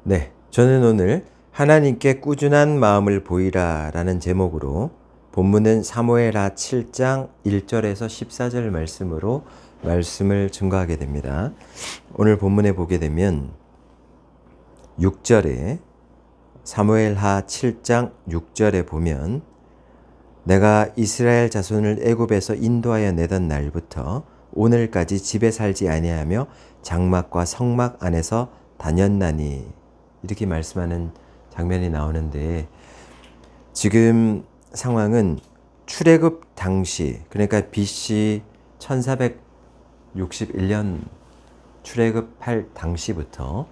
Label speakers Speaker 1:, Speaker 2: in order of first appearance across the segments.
Speaker 1: 네, 저는 오늘 하나님께 꾸준한 마음을 보이라 라는 제목으로 본문은 사무엘하 7장 1절에서 14절 말씀으로 말씀을 증거하게 됩니다. 오늘 본문에 보게 되면 6절에 사무엘하 7장 6절에 보면 내가 이스라엘 자손을 애굽에서 인도하여 내던 날부터 오늘까지 집에 살지 아니하며 장막과 성막 안에서 다녔나니 이렇게 말씀하는 장면이 나오는데, 지금 상황은 출애굽 당시, 그러니까 BC 1461년 출애굽할 당시부터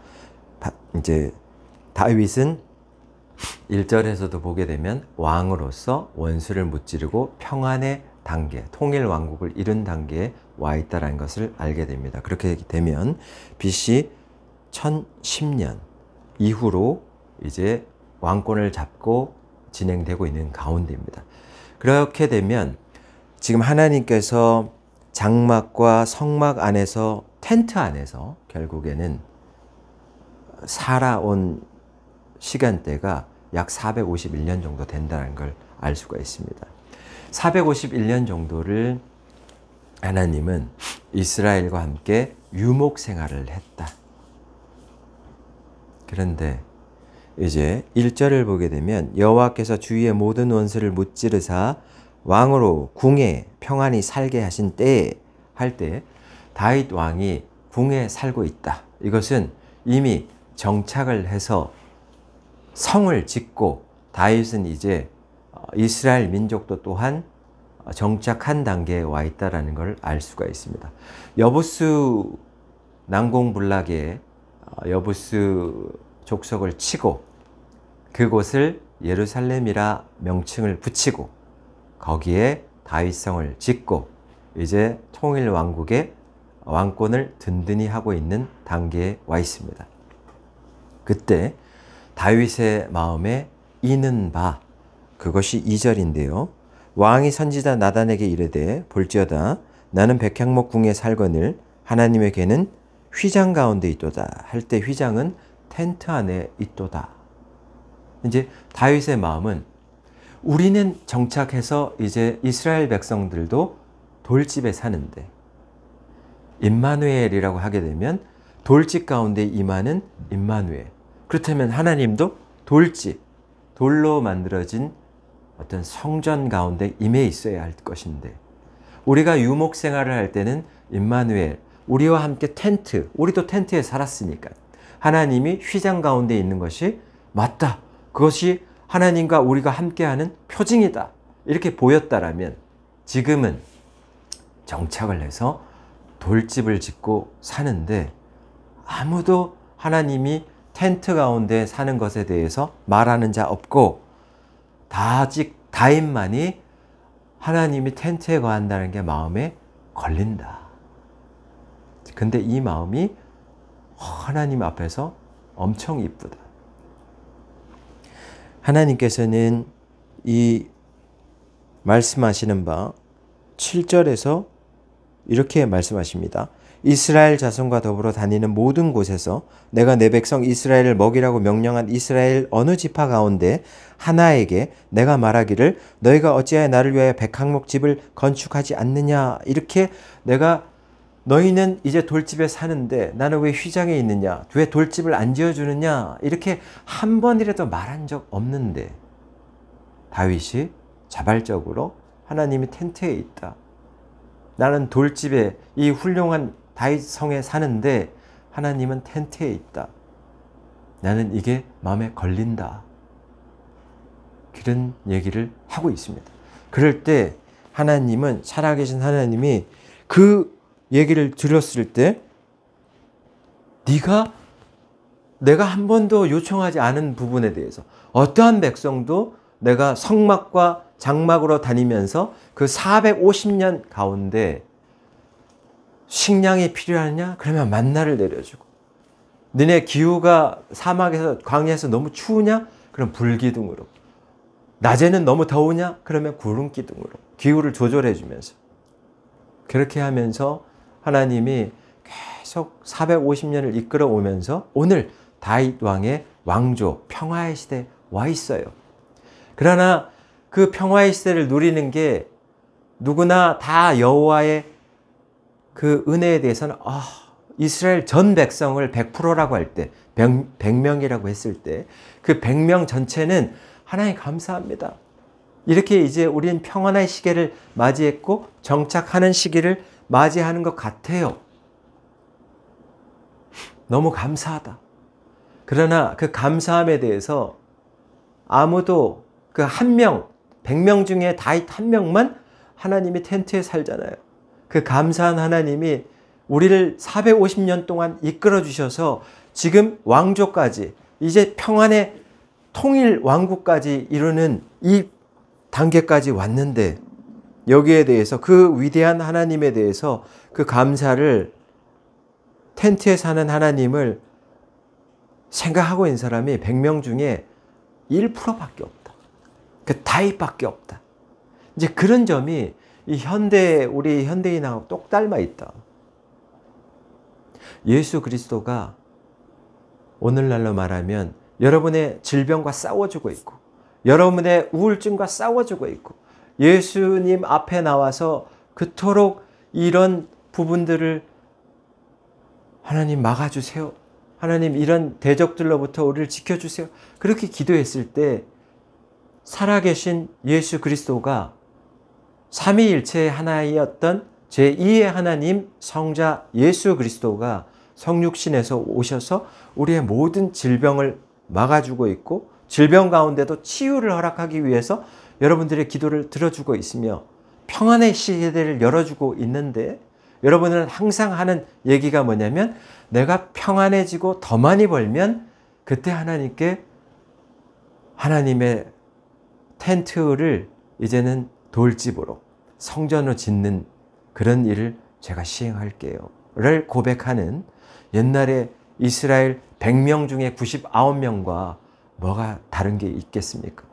Speaker 1: 이제 다윗은 1절에서도 보게 되면 왕으로서 원수를 무찌르고 평안의 단계, 통일 왕국을 이룬 단계에 와 있다는 것을 알게 됩니다. 그렇게 되면 BC 1010년 이후로 이제 왕권을 잡고 진행되고 있는 가운데입니다. 그렇게 되면 지금 하나님께서 장막과 성막 안에서, 텐트 안에서 결국에는 살아온 시간대가 약 451년 정도 된다는 걸 알 수가 있습니다. 451년 정도를 하나님은 이스라엘과 함께 유목 생활을 했다. 그런데 이제 1절을 보게 되면 여호와께서 주위의 모든 원수를 무찌르사 왕으로 궁에 평안히 살게 하신 때에 할 때 다윗 왕이 궁에 살고 있다. 이것은 이미 정착을 해서 성을 짓고 다윗은 이제 이스라엘 민족도 또한 정착한 단계에 와 있다는 걸 알 수가 있습니다. 여부수 난공불락의 여부수 족속을 치고 그곳을 예루살렘이라 명칭을 붙이고 거기에 다윗성을 짓고 이제 통일 왕국의 왕권을 든든히 하고 있는 단계에 와 있습니다. 그때 다윗의 마음에 이는 바, 그것이 2절인데요. 왕이 선지자 나단에게 이르되 볼지어다 나는 백향목 궁에 살거늘 하나님에게는 휘장 가운데 있도다 할 때 휘장은 텐트 안에 있도다. 이제 다윗의 마음은 우리는 정착해서 이제 이스라엘 백성들도 돌집에 사는데 임마누엘이라고 하게 되면 돌집 가운데 임하는 임마누엘. 그렇다면 하나님도 돌집, 돌로 만들어진 어떤 성전 가운데 임해 있어야 할 것인데, 우리가 유목 생활을 할 때는 임마누엘, 우리와 함께 텐트, 우리도 텐트에 살았으니까 하나님이 휘장 가운데 있는 것이 맞다. 그것이 하나님과 우리가 함께하는 표징이다. 이렇게 보였다라면 지금은 정착을 해서 돌집을 짓고 사는데 아무도 하나님이 텐트 가운데 사는 것에 대해서 말하는 자 없고 다직 다윗만이 하나님이 텐트에 거한다는 게 마음에 걸린다. 근데 이 마음이 하나님 앞에서 엄청 이쁘다. 하나님께서는 이 말씀하시는 바 7절에서 이렇게 말씀하십니다. 이스라엘 자손과 더불어 다니는 모든 곳에서 내가 내 백성 이스라엘을 먹이라고 명령한 이스라엘 어느 지파 가운데 하나에게 내가 말하기를 너희가 어찌하여 나를 위하여 백향목 집을 건축하지 않느냐. 이렇게 내가 너희는 이제 돌집에 사는데 나는 왜 휘장에 있느냐, 왜 돌집을 안 지어주느냐, 이렇게 한 번이라도 말한 적 없는데 다윗이 자발적으로 하나님이 텐트에 있다, 나는 돌집에 이 훌륭한 다윗 성에 사는데 하나님은 텐트에 있다, 나는 이게 마음에 걸린다, 그런 얘기를 하고 있습니다. 그럴 때 하나님은, 살아계신 하나님이 그 얘기를 들었을 때 내가 한 번도 요청하지 않은 부분에 대해서 어떠한 백성도 내가 성막과 장막으로 다니면서 그 450년 가운데 식량이 필요하냐? 그러면 만나를 내려주고, 너네 기후가 사막에서 광야에서 너무 추우냐? 그럼 불기둥으로, 낮에는 너무 더우냐? 그러면 구름기둥으로 기후를 조절해 주면서, 그렇게 하면서 하나님이 계속 450년을 이끌어 오면서 오늘 다윗 왕의 왕조, 평화의 시대에 와 있어요. 그러나 그 평화의 시대를 누리는 게 누구나 다 여호와의 그 은혜에 대해서는 이스라엘 전 백성을 100%라고 할 때, 100명이라고 했을 때 그 100명 전체는 하나님 감사합니다. 이렇게 이제 우리는 평안의 시기를 맞이했고 정착하는 시기를 맞이하는 것 같아요. 너무 감사하다. 그러나 그 감사함에 대해서 아무도 그 한 명, 100명 중에 다윗 한 명만 하나님이 텐트에 살잖아요. 그 감사한 하나님이 우리를 450년 동안 이끌어 주셔서 지금 왕조까지, 이제 평안의 통일 왕국까지 이루는 이 단계까지 왔는데, 여기에 대해서 그 위대한 하나님에 대해서 그 감사를, 텐트에 사는 하나님을 생각하고 있는 사람이 100명 중에 1%밖에 없다. 그 다윗밖에 없다. 이제 그런 점이 이 우리 현대인하고 똑 닮아 있다. 예수 그리스도가 오늘날로 말하면 여러분의 질병과 싸워주고 있고, 여러분의 우울증과 싸워주고 있고, 예수님 앞에 나와서 그토록 이런 부분들을 하나님 막아주세요. 하나님 이런 대적들로부터 우리를 지켜주세요. 그렇게 기도했을 때 살아계신 예수 그리스도가 삼위일체의 하나이었던 제2의 하나님 성자 예수 그리스도가 성육신에서 오셔서 우리의 모든 질병을 막아주고 있고, 질병 가운데도 치유를 허락하기 위해서 여러분들의 기도를 들어주고 있으며 평안의 시대를 열어주고 있는데, 여러분은 항상 하는 얘기가 뭐냐면, 내가 평안해지고 더 많이 벌면 그때 하나님께 하나님의 텐트를 이제는 돌집으로, 성전으로 짓는 그런 일을 제가 시행할게요 를 고백하는, 옛날에 이스라엘 100명 중에 99명과 뭐가 다른 게 있겠습니까?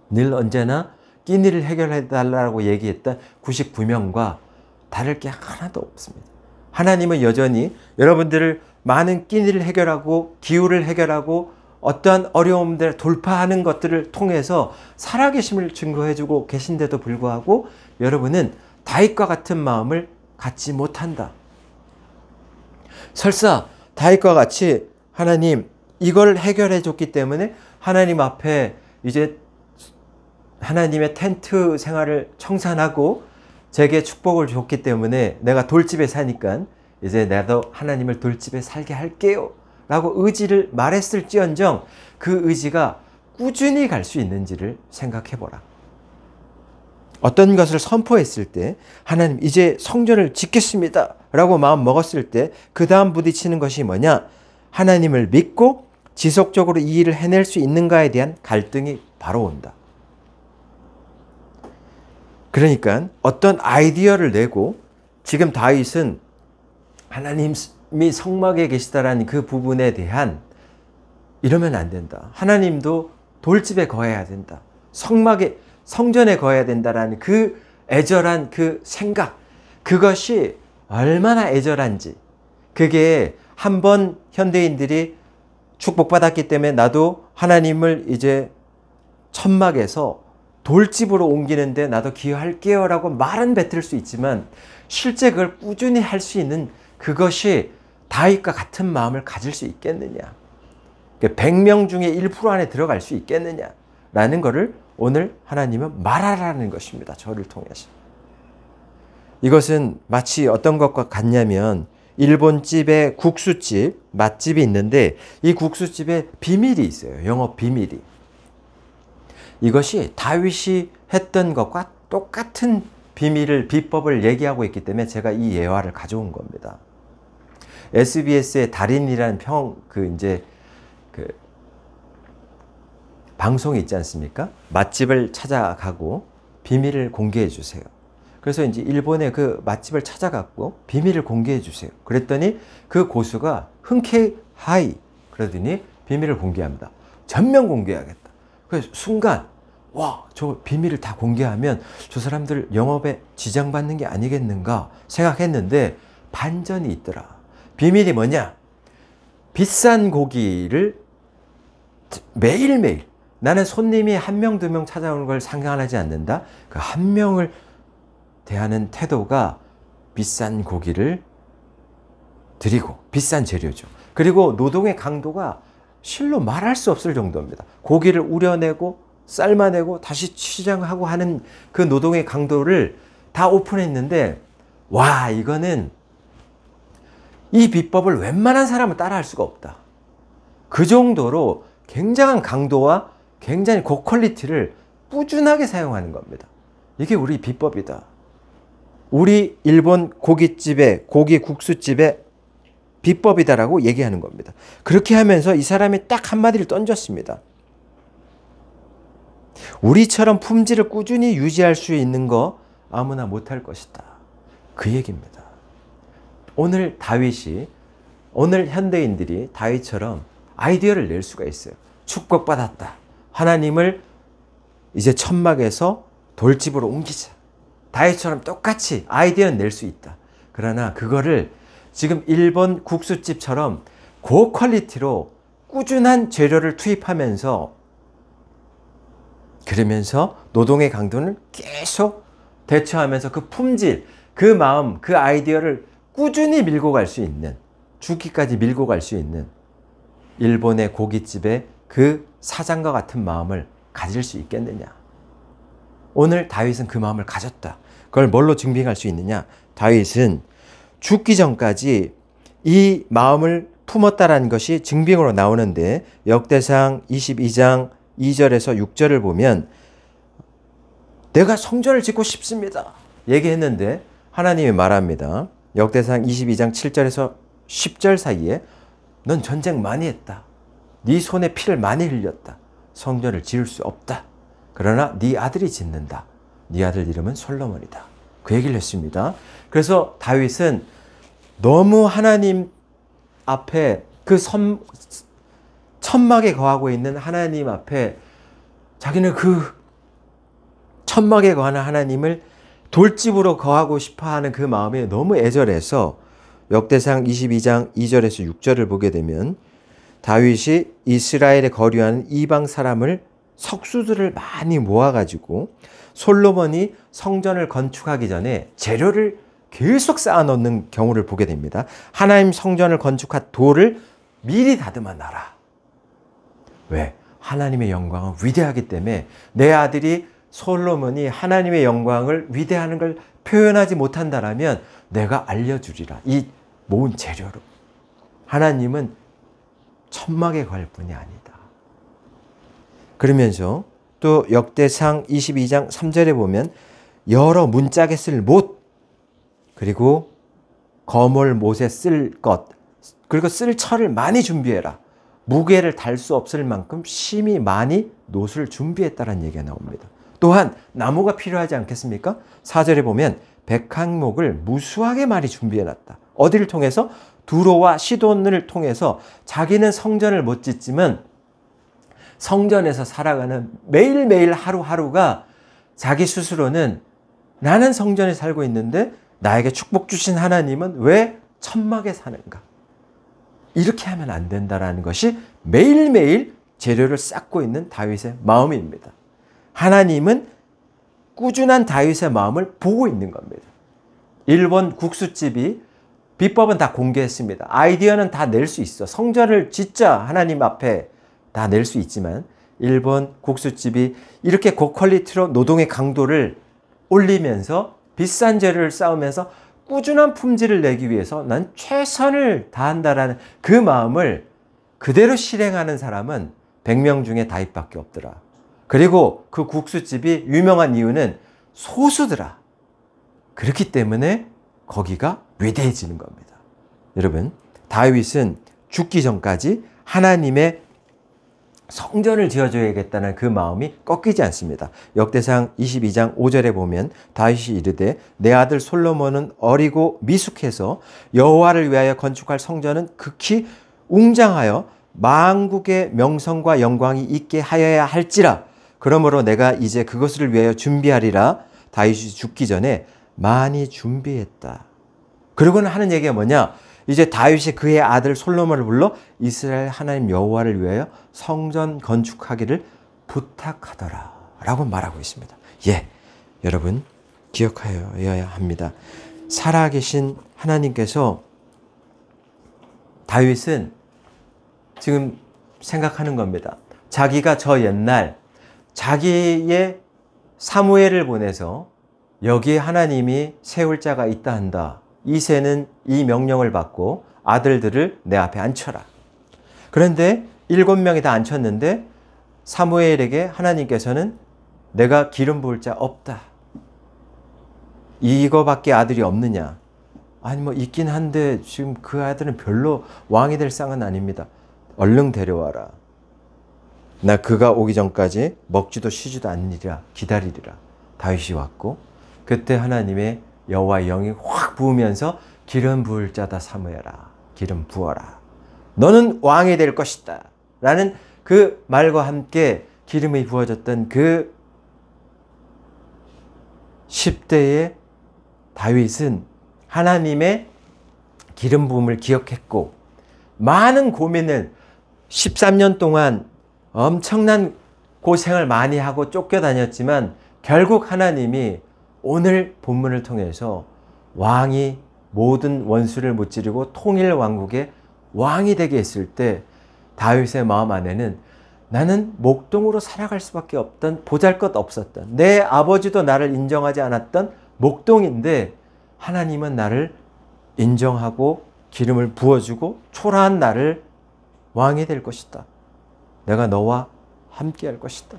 Speaker 1: 늘 언제나 끼니를 해결해 달라고 얘기했던 99명과 다를 게 하나도 없습니다. 하나님은 여전히 여러분들을 많은 끼니를 해결하고 기후를 해결하고 어떠한 어려움들을 돌파하는 것들을 통해서 살아계심을 증거해주고 계신데도 불구하고 여러분은 다윗과 같은 마음을 갖지 못한다. 설사 다윗과 같이 하나님 이걸 해결해 줬기 때문에 하나님 앞에 이제 하나님의 텐트 생활을 청산하고 제게 축복을 줬기 때문에 내가 돌집에 사니까 이제 나도 하나님을 돌집에 살게 할게요 라고 의지를 말했을지언정 그 의지가 꾸준히 갈 수 있는지를 생각해 보라. 어떤 것을 선포했을 때 하나님 이제 성전을 짓겠습니다 라고 마음 먹었을 때 그 다음 부딪히는 것이 뭐냐? 하나님을 믿고 지속적으로 이 일을 해낼 수 있는가에 대한 갈등이 바로 온다. 그러니까 어떤 아이디어를 내고, 지금 다윗은 하나님이 성막에 계시다라는 그 부분에 대한, 이러면 안 된다. 하나님도 돌집에 거해야 된다. 성전에 거해야 된다라는 그 애절한 그 생각, 그것이 얼마나 애절한지, 그게 한번 현대인들이 축복받았기 때문에 나도 하나님을 이제 천막에서 돌집으로 옮기는데 나도 기여할게요 라고 말은 뱉을 수 있지만 실제 그걸 꾸준히 할 수 있는 그것이 다윗과 같은 마음을 가질 수 있겠느냐, 100명 중에 1% 안에 들어갈 수 있겠느냐 라는 것을 오늘 하나님은 말하라는 것입니다. 저를 통해서. 이것은 마치 어떤 것과 같냐면, 일본집에 국수집, 맛집이 있는데 이 국수집에 비밀이 있어요. 영업 비밀이. 이것이 다윗이 했던 것과 똑같은 비법을 얘기하고 있기 때문에 제가 이 예화를 가져온 겁니다. SBS의 달인이라는 방송이 있지 않습니까? 맛집을 찾아가고 비밀을 공개해 주세요. 그래서 이제 일본의 그 맛집을 찾아갔고 비밀을 공개해 주세요. 그랬더니 그 고수가 흔쾌하이 그러더니 비밀을 공개합니다. 전면 공개하겠다. 그래서 순간 와, 저 비밀을 다 공개하면 저 사람들 영업에 지장받는 게 아니겠는가 생각했는데 반전이 있더라. 비밀이 뭐냐? 비싼 고기를 매일매일, 나는 손님이 한 명, 두 명 찾아오는 걸 상관하지 않는다. 그 한 명을 대하는 태도가 비싼 고기를 드리고, 비싼 재료죠. 그리고 노동의 강도가 실로 말할 수 없을 정도입니다. 고기를 우려내고 삶아내고 다시 취장하고 하는 그 노동의 강도를 다 오픈했는데, 와, 이거는 이 비법을 웬만한 사람은 따라할 수가 없다. 그 정도로 굉장한 강도와 굉장히 고퀄리티를 꾸준하게 사용하는 겁니다. 이게 우리 비법이다. 우리 일본 고깃집의, 고기 국수집의 비법이다라고 얘기하는 겁니다. 그렇게 하면서 이 사람이 딱 한마디를 던졌습니다. 우리처럼 품질을 꾸준히 유지할 수 있는 거 아무나 못할 것이다. 그 얘기입니다. 오늘 다윗이, 오늘 현대인들이 다윗처럼 아이디어를 낼 수가 있어요. 축복받았다. 하나님을 이제 천막에서 돌집으로 옮기자. 다윗처럼 똑같이 아이디어는 낼 수 있다. 그러나 그거를 지금 일본 국수집처럼 고퀄리티로 꾸준한 재료를 투입하면서, 그러면서 노동의 강도는 계속 대처하면서 그 품질, 그 마음, 그 아이디어를 꾸준히 밀고 갈 수 있는, 죽기까지 밀고 갈 수 있는 일본의 고깃집의 그 사장과 같은 마음을 가질 수 있겠느냐. 오늘 다윗은 그 마음을 가졌다. 그걸 뭘로 증빙할 수 있느냐. 다윗은 죽기 전까지 이 마음을 품었다라는 것이 증빙으로 나오는데, 역대상 22장 2절에서 6절을 보면 내가 성전을 짓고 싶습니다 얘기했는데 하나님이 말합니다. 역대상 22장 7절에서 10절 사이에 넌 전쟁 많이 했다. 네 손에 피를 많이 흘렸다. 성전을 지을 수 없다. 그러나 네 아들이 짓는다. 네 아들 이름은 솔로몬이다. 그 얘기를 했습니다. 그래서 다윗은 너무 하나님 앞에 그 천막에 거하고 있는 하나님 앞에 자기는 그 천막에 거하는 하나님을 돌집으로 거하고 싶어하는 그 마음에 너무 애절해서 역대상 22장 2절에서 6절을 보게 되면 다윗이 이스라엘에 거류하는 이방 사람을, 석수들을 많이 모아가지고 솔로몬이 성전을 건축하기 전에 재료를 계속 쌓아 놓는 경우를 보게 됩니다. 하나님 성전을 건축한 돌을 미리 다듬어 놔라. 왜? 하나님의 영광은 위대하기 때문에 내 아들이 솔로몬이 하나님의 영광을 위대하는 걸 표현하지 못한다라면 내가 알려주리라. 이 모은 재료로. 하나님은 천막에 갈 뿐이 아니다. 그러면서 또 역대상 22장 3절에 보면 여러 문짝에 쓸 못, 그리고 거물 못에 쓸 것, 그리고 쓸 철을 많이 준비해라. 무게를 달 수 없을 만큼 심히 많이 놋을 준비했다는 얘기가 나옵니다. 또한 나무가 필요하지 않겠습니까? 4절에 보면 백향목을 무수하게 많이 준비해놨다. 어디를 통해서? 두로와 시돈을 통해서. 자기는 성전을 못 짓지만 성전에서 살아가는 매일매일 하루하루가 자기 스스로는 나는 성전에 살고 있는데 나에게 축복 주신 하나님은 왜 천막에 사는가? 이렇게 하면 안 된다라는 것이 매일매일 재료를 쌓고 있는 다윗의 마음입니다. 하나님은 꾸준한 다윗의 마음을 보고 있는 겁니다. 일본 국수집이 비법은 다 공개했습니다. 아이디어는 다 낼 수 있어. 성전을 짓자 하나님 앞에 다 낼 수 있지만 일본 국수집이 이렇게 고퀄리티로 노동의 강도를 올리면서 비싼 재료를 쌓으면서 꾸준한 품질을 내기 위해서 난 최선을 다한다라는 그 마음을 그대로 실행하는 사람은 100명 중에 다윗밖에 없더라. 그리고 그 국수집이 유명한 이유는 소수더라. 그렇기 때문에 거기가 위대해지는 겁니다. 여러분, 다윗은 죽기 전까지 하나님의 성전을 지어줘야겠다는 그 마음이 꺾이지 않습니다. 역대상 22장 5절에 보면 다윗이 이르되 내 아들 솔로몬은 어리고 미숙해서 여호와를 위하여 건축할 성전은 극히 웅장하여 만국의 명성과 영광이 있게 하여야 할지라. 그러므로 내가 이제 그것을 위하여 준비하리라. 다윗이 죽기 전에 많이 준비했다. 그러고는 하는 얘기가 뭐냐? 이제 다윗이 그의 아들 솔로몬을 불러 이스라엘 하나님 여호와를 위하여 성전 건축하기를 부탁하더라 라고 말하고 있습니다. 예, 여러분 기억하여야 합니다. 살아계신 하나님께서 다윗은 지금 생각하는 겁니다. 자기가 저 옛날 자기의 사무엘을 보내서 여기에 하나님이 세울 자가 있다 한다. 이새는 이 명령을 받고 아들들을 내 앞에 앉혀라. 그런데 7명이 다 앉혔는데 사무엘에게 하나님께서는 내가 기름 부을 자 없다. 이거밖에 아들이 없느냐? 아니 뭐 있긴 한데 지금 그 아들은 별로 왕이 될 상은 아닙니다. 얼른 데려와라. 나 그가 오기 전까지 먹지도 쉬지도 않으리라. 기다리리라. 다윗이 왔고 그때 하나님의 여호와의 영이 확 부으면서 기름 부을 자다 사무엘아. 기름 부어라. 너는 왕이 될 것이다. 라는 그 말과 함께 기름이 부어졌던 그 10대의 다윗은 하나님의 기름 부음을 기억했고 많은 고민을 13년 동안 엄청난 고생을 많이 하고 쫓겨다녔지만 결국 하나님이 오늘 본문을 통해서 왕이 모든 원수를 무찌르고 통일 왕국의 왕이 되게 했을 때 다윗의 마음 안에는 나는 목동으로 살아갈 수밖에 없던 보잘것 없었던 내 아버지도 나를 인정하지 않았던 목동인데 하나님은 나를 인정하고 기름을 부어주고 초라한 나를 왕이 될 것이다. 내가 너와 함께 할 것이다.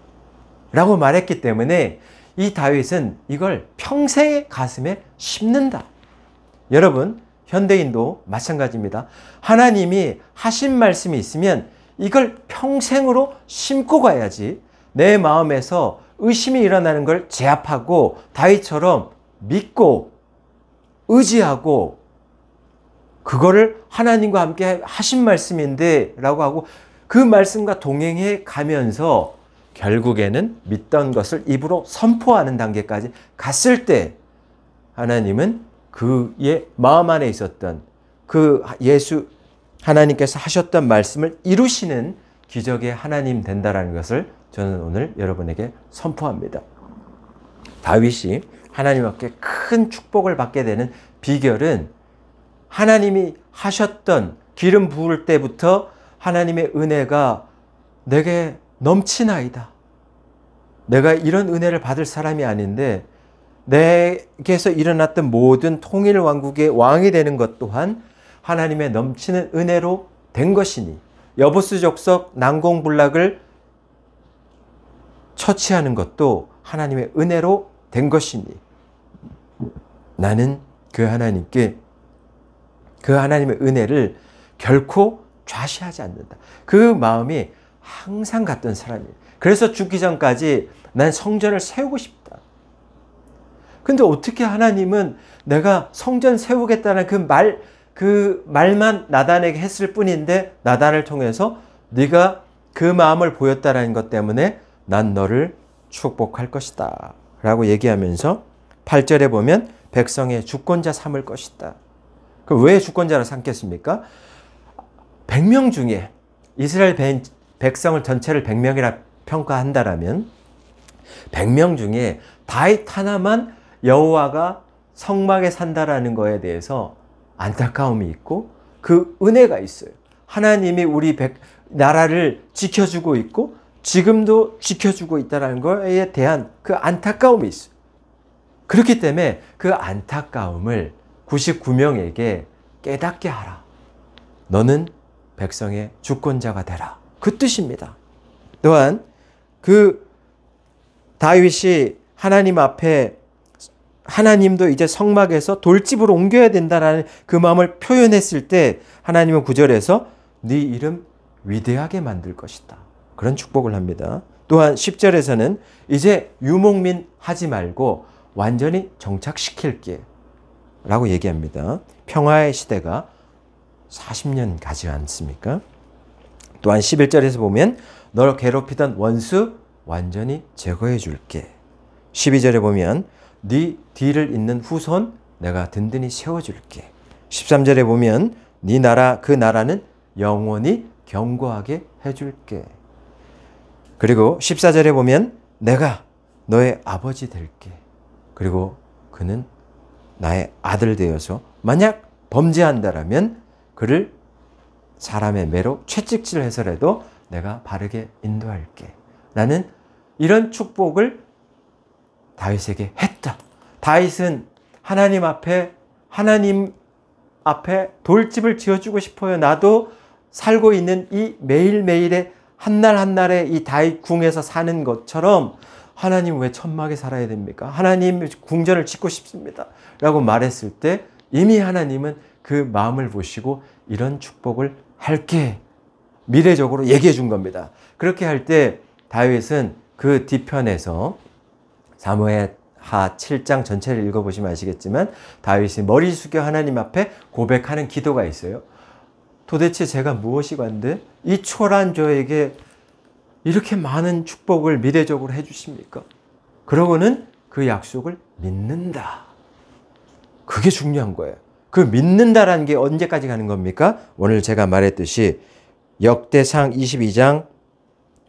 Speaker 1: 라고 말했기 때문에 이 다윗은 이걸 평생의 가슴에 심는다. 여러분, 현대인도 마찬가지입니다. 하나님이 하신 말씀이 있으면 이걸 평생으로 심고 가야지 내 마음에서 의심이 일어나는 걸 제압하고 다윗처럼 믿고 의지하고 그거를 하나님과 함께 하신 말씀인데 라고 하고 그 말씀과 동행해 가면서 결국에는 믿던 것을 입으로 선포하는 단계까지 갔을 때 하나님은 그의 마음 안에 있었던 그 예수 하나님께서 하셨던 말씀을 이루시는 기적의 하나님 된다라는 것을 저는 오늘 여러분에게 선포합니다. 다윗이 하나님께 큰 축복을 받게 되는 비결은 하나님이 하셨던 기름 부을 때부터 하나님의 은혜가 내게 넘치나이다. 내가 이런 은혜를 받을 사람이 아닌데 내게서 일어났던 모든 통일 왕국의 왕이 되는 것 또한 하나님의 넘치는 은혜로 된 것이니 여부스 족속 난공불락을 처치하는 것도 하나님의 은혜로 된 것이니 나는 그 하나님께 그 하나님의 은혜를 결코 좌시하지 않는다. 그 마음이 항상 같던 사람이에요. 그래서 죽기 전까지 난 성전을 세우고 싶다. 근데 어떻게 하나님은 내가 성전 세우겠다는 그 말만 나단에게 했을 뿐인데 나단을 통해서 네가 그 마음을 보였다는 것 때문에 난 너를 축복할 것이다. 라고 얘기하면서 8절에 보면 백성의 주권자 삼을 것이다. 그럼 왜 주권자로 삼겠습니까? 100명 중에 이스라엘 백성을 전체를 100명이라 평가한다라면 100명 중에 다윗 하나만 여호와가 성막에 산다라는 거에 대해서 안타까움이 있고 그 은혜가 있어요. 하나님이 우리 나라를 지켜주고 있고 지금도 지켜주고 있다는 거에 대한 그 안타까움이 있어요. 그렇기 때문에 그 안타까움을 99명에게 깨닫게 하라. 너는 백성의 주권자가 되라. 그 뜻입니다. 또한 그 다윗이 하나님 앞에 하나님도 이제 성막에서 돌집으로 옮겨야 된다는 그 마음을 표현했을 때 하나님은 9절에서 네 이름 위대하게 만들 것이다. 그런 축복을 합니다. 또한 10절에서는 이제 유목민 하지 말고 완전히 정착시킬게 라고 얘기합니다. 평화의 시대가 40년 가지 않습니까? 또한 11절에서 보면 너를 괴롭히던 원수 완전히 제거해 줄게. 12절에 보면 네 뒤를 잇는 후손 내가 든든히 세워줄게. 13절에 보면 네 나라 그 나라는 영원히 견고하게 해줄게. 그리고 14절에 보면 내가 너의 아버지 될게. 그리고 그는 나의 아들 되어서 만약 범죄한다라면 그를 사람의 매로 채찍질해서라도 내가 바르게 인도할게. 나는 이런 축복을 다윗에게 했다. 다윗은 하나님 앞에 돌집을 지어주고 싶어요. 나도 살고 있는 이 매일매일의 한날 한날의 이 다윗 궁에서 사는 것처럼 하나님 왜 천막에 살아야 됩니까? 하나님 궁전을 짓고 싶습니다. 라고 말했을 때 이미 하나님은 그 마음을 보시고 이런 축복을 할게. 미래적으로 얘기해 준 겁니다. 그렇게 할 때 다윗은 그 뒤편에서 사무엘하 7장 전체를 읽어보시면 아시겠지만 다윗이 머리 숙여 하나님 앞에 고백하는 기도가 있어요. 도대체 제가 무엇이 관데 이 초라한 저에게 이렇게 많은 축복을 미래적으로 해주십니까? 그러고는 그 약속을 믿는다. 그게 중요한 거예요. 그 믿는다라는 게 언제까지 가는 겁니까? 오늘 제가 말했듯이 역대상 22장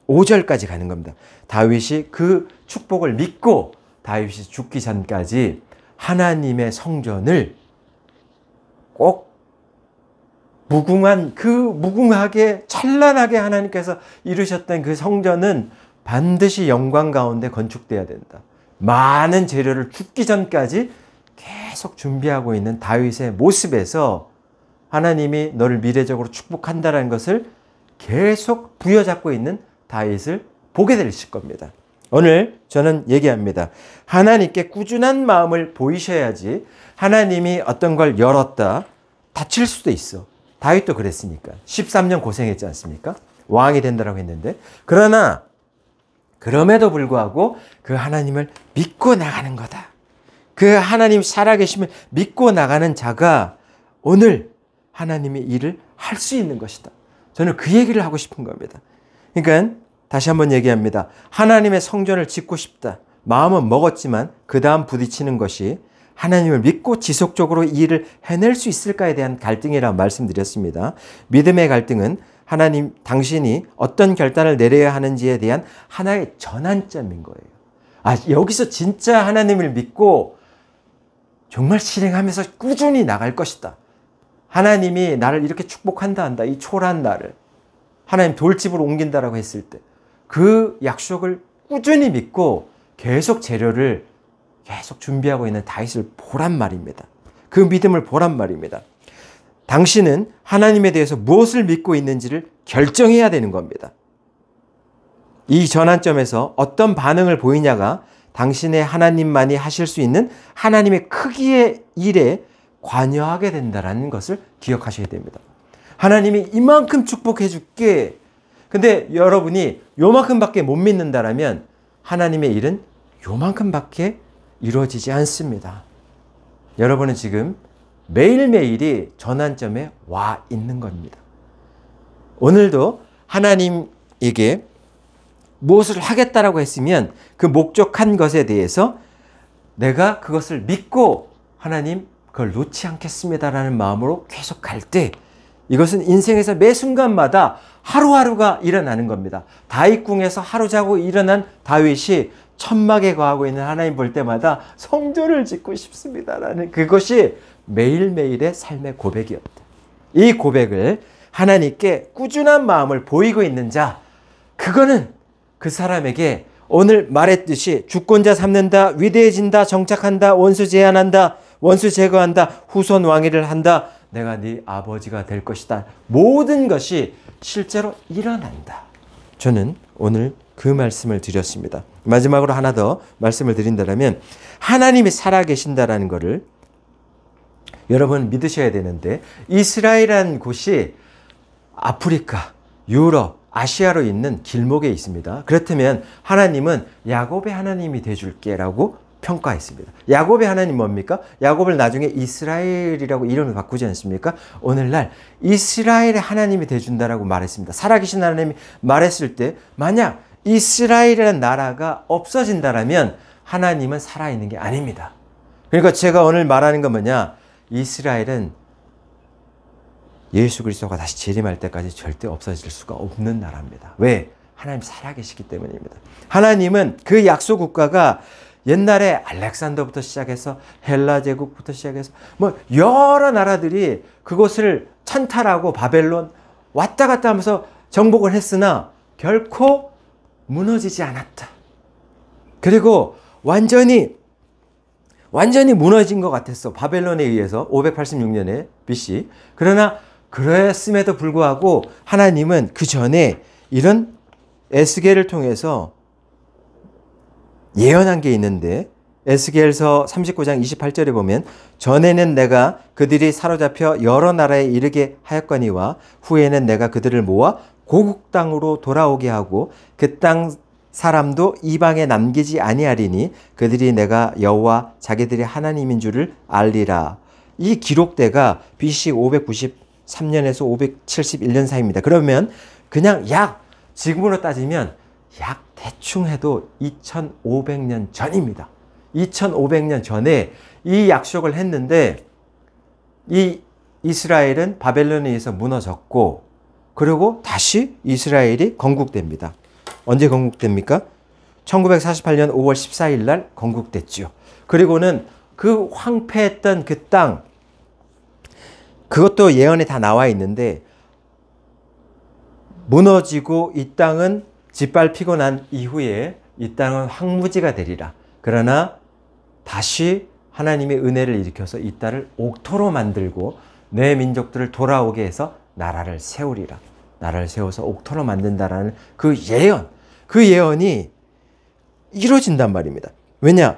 Speaker 1: 5절까지 가는 겁니다. 다윗이 그 축복을 믿고 다윗이 죽기 전까지 하나님의 성전을 꼭 무궁하게 찬란하게 하나님께서 이루셨던 그 성전은 반드시 영광 가운데 건축돼야 된다. 많은 재료를 죽기 전까지 계속 준비하고 있는 다윗의 모습에서 하나님이 너를 미래적으로 축복한다는 것을 계속 부여잡고 있는 다윗을 보게 되실 겁니다. 오늘 저는 얘기합니다. 하나님께 꾸준한 마음을 보이셔야지 하나님이 어떤 걸 열었다 다칠 수도 있어. 다윗도 그랬으니까. 13년 고생했지 않습니까? 왕이 된다라고 했는데. 그러나 그럼에도 불구하고 그 하나님을 믿고 나가는 거다. 그 하나님 살아계심을 믿고 나가는 자가 오늘 하나님의 일을 할 수 있는 것이다. 저는 그 얘기를 하고 싶은 겁니다. 그러니까 다시 한번 얘기합니다. 하나님의 성전을 짓고 싶다. 마음은 먹었지만 그 다음 부딪히는 것이 하나님을 믿고 지속적으로 이 일을 해낼 수 있을까에 대한 갈등이라고 말씀드렸습니다. 믿음의 갈등은 하나님 당신이 어떤 결단을 내려야 하는지에 대한 하나의 전환점인 거예요. 여기서 진짜 하나님을 믿고 정말 실행하면서 꾸준히 나갈 것이다. 하나님이 나를 이렇게 축복한다 한다. 이 초라한 나를 하나님 돌집으로 옮긴다라고 했을 때 그 약속을 꾸준히 믿고 계속 재료를 계속 준비하고 있는 다윗을 보란 말입니다. 그 믿음을 보란 말입니다. 당신은 하나님에 대해서 무엇을 믿고 있는지를 결정해야 되는 겁니다. 이 전환점에서 어떤 반응을 보이냐가 당신의 하나님만이 하실 수 있는 하나님의 크기의 일에 관여하게 된다는 것을 기억하셔야 됩니다. 하나님이 이만큼 축복해 줄게. 근데 여러분이 요만큼밖에 못 믿는다라면 하나님의 일은 요만큼밖에 이루어지지 않습니다. 여러분은 지금 매일매일이 전환점에 와 있는 겁니다. 오늘도 하나님에게 무엇을 하겠다라고 했으면 그 목적한 것에 대해서 내가 그것을 믿고 하나님 그걸 놓지 않겠습니다라는 마음으로 계속 갈 때 이것은 인생에서 매 순간마다 하루하루가 일어나는 겁니다. 다윗궁에서 하루 자고 일어난 다윗이 천막에 거하고 있는 하나님 볼 때마다 성전을 짓고 싶습니다라는 그것이 매일매일의 삶의 고백이었다. 이 고백을 하나님께 꾸준한 마음을 보이고 있는 자, 그거는 그 사람에게 오늘 말했듯이 주권자 삼는다, 위대해진다, 정착한다, 원수 제한한다, 원수 제거한다, 후손 왕위를 한다, 내가 네 아버지가 될 것이다. 모든 것이 실제로 일어난다. 저는 오늘 그 말씀을 드렸습니다. 마지막으로 하나 더 말씀을 드린다면 하나님이 살아계신다라는 것을 여러분 믿으셔야 되는데 이스라엘이라는 곳이 아프리카, 유럽, 아시아로 있는 길목에 있습니다. 그렇다면 하나님은 야곱의 하나님이 돼줄게라고 평가했습니다. 야곱의 하나님 뭡니까? 야곱을 나중에 이스라엘이라고 이름을 바꾸지 않습니까? 오늘날 이스라엘의 하나님이 돼준다라고 말했습니다. 살아계신 하나님이 말했을 때 만약 이스라엘이라는 나라가 없어진다라면 하나님은 살아있는 게 아닙니다. 그러니까 제가 오늘 말하는 건 뭐냐? 이스라엘은 예수 그리스도가 다시 재림할 때까지 절대 없어질 수가 없는 나라입니다. 왜? 하나님 살아계시기 때문입니다. 하나님은 그 약속 국가가 옛날에 알렉산더부터 시작해서 헬라 제국부터 시작해서 뭐 여러 나라들이 그곳을 찬탈하고 바벨론 왔다 갔다 하면서 정복을 했으나 결코 무너지지 않았다. 그리고 완전히 무너진 것 같았어. 바벨론에 의해서 586년에 BC. 그러나 그랬음에도 불구하고 하나님은 그 전에 이런 에스겔을 통해서 예언한 게 있는데 에스겔서 39장 28절에 보면 전에는 내가 그들이 사로잡혀 여러 나라에 이르게 하였거니와 후에는 내가 그들을 모아 고국 땅으로 돌아오게 하고 그 땅 사람도 이방에 남기지 아니하리니 그들이 내가 여호와 자기들이 하나님인 줄을 알리라. 이 기록대가 BC 593년에서 571년 사이입니다. 그러면 그냥 지금으로 따지면 대충 해도 2500년 전입니다. 2500년 전에 이 약속을 했는데 이 이스라엘은 바벨론에 의해서 무너졌고 그리고 다시 이스라엘이 건국됩니다. 언제 건국됩니까? 1948년 5월 14일 날 건국됐죠. 그리고는 그 황폐했던 그 땅, 그것도 예언에 다 나와 있는데 무너지고 이 땅은 짓밟히고 난 이후에 이 땅은 황무지가 되리라. 그러나 다시 하나님의 은혜를 일으켜서 이 땅을 옥토로 만들고 내 민족들을 돌아오게 해서 나라를 세우리라. 나라를 세워서 옥토로 만든다라는 그 예언이 이루어진단 말입니다. 왜냐?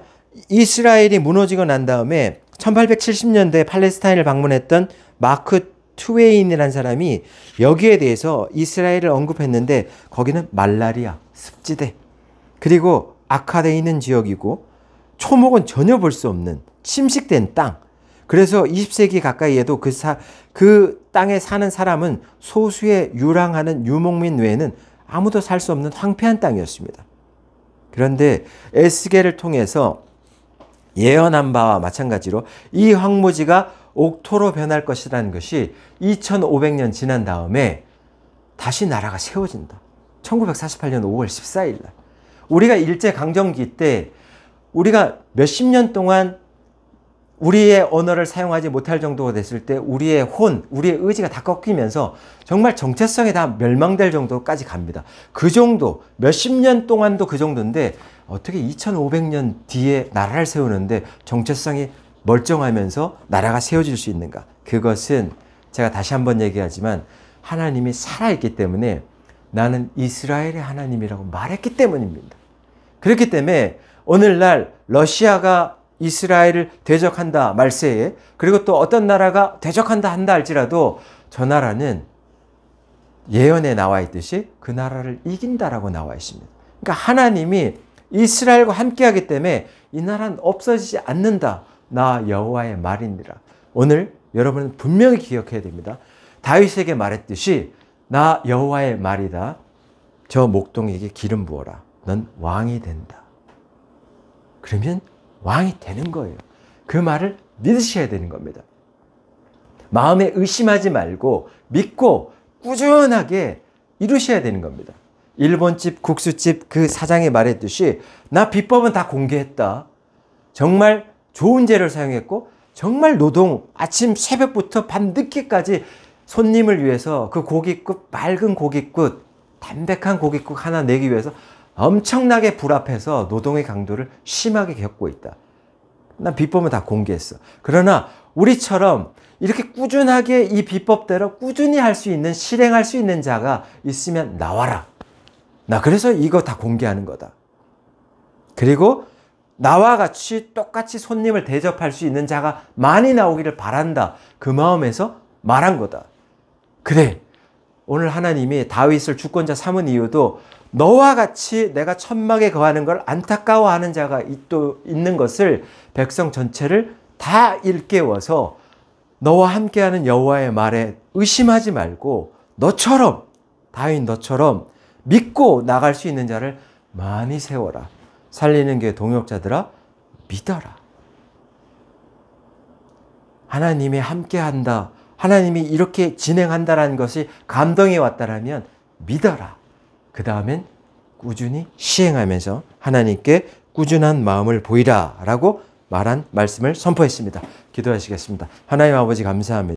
Speaker 1: 이스라엘이 무너지고 난 다음에 1870년대 팔레스타인을 방문했던 마크 트웨인이라는 사람이 여기에 대해서 이스라엘을 언급했는데 거기는 말라리아, 습지대, 그리고 악화되어 있는 지역이고 초목은 전혀 볼 수 없는 침식된 땅. 그래서 20세기 가까이에도 그 땅에 사는 사람은 소수의 유랑하는 유목민 외에는 아무도 살 수 없는 황폐한 땅이었습니다. 그런데 에스겔을 통해서 예언한 바와 마찬가지로 이 황무지가 옥토로 변할 것이라는 것이 2500년 지난 다음에 다시 나라가 세워진다. 1948년 5월 14일 날. 우리가 일제강점기 때 우리가 몇십 년 동안 우리의 언어를 사용하지 못할 정도가 됐을 때 우리의 우리의 의지가 다 꺾이면서 정말 정체성이 다 멸망될 정도까지 갑니다. 그 정도, 몇십 년 동안도 그 정도인데 어떻게 2500년 뒤에 나라를 세우는데 정체성이 멀쩡하면서 나라가 세워질 수 있는가? 그것은 제가 다시 한번 얘기하지만 하나님이 살아있기 때문에 나는 이스라엘의 하나님이라고 말했기 때문입니다. 그렇기 때문에 오늘날 러시아가 이스라엘을 대적한다 말세에, 그리고 또 어떤 나라가 대적한다 한다 할지라도 저 나라는 예언에 나와 있듯이 그 나라를 이긴다라고 나와 있습니다. 그러니까 하나님이 이스라엘과 함께하기 때문에 이 나라는 없어지지 않는다. 나 여호와의 말이니라. 오늘 여러분은 분명히 기억해야 됩니다. 다윗에게 말했듯이 나 여호와의 말이다. 저 목동에게 기름 부어라. 넌 왕이 된다. 그러면 왕이 되는 거예요. 그 말을 믿으셔야 되는 겁니다. 마음에 의심하지 말고 믿고 꾸준하게 이루셔야 되는 겁니다. 일본집 국수집 그 사장이 말했듯이 나 비법은 다 공개했다. 정말 좋은 재료를 사용했고 정말 아침 새벽부터 밤 늦게까지 손님을 위해서 그 고깃국, 맑은 고깃국, 담백한 고깃국 하나 내기 위해서 엄청나게 불 앞에서 노동의 강도를 심하게 겪고 있다. 난 비법은 다 공개했어. 그러나 우리처럼 이렇게 꾸준하게 이 비법대로 꾸준히 할 수 있는, 실행할 수 있는 자가 있으면 나와라. 나 그래서 이거 다 공개하는 거다. 그리고 나와 같이 똑같이 손님을 대접할 수 있는 자가 많이 나오기를 바란다. 그 마음에서 말한 거다. 그래. 오늘 하나님이 다윗을 주권자 삼은 이유도 너와 같이 내가 천막에 거하는 걸 안타까워하는 자가 또 있는 것을 백성 전체를 다 일깨워서 너와 함께하는 여호와의 말에 의심하지 말고 다윗 너처럼 믿고 나갈 수 있는 자를 많이 세워라. 살리는 게 동역자들아 믿어라. 하나님이 함께한다. 하나님이 이렇게 진행한다라는 것이 감동이 왔다라면 믿어라. 그 다음엔 꾸준히 시행하면서 하나님께 꾸준한 마음을 보이라 라고 말한 말씀을 선포했습니다. 기도하시겠습니다. 하나님 아버지 감사합니다.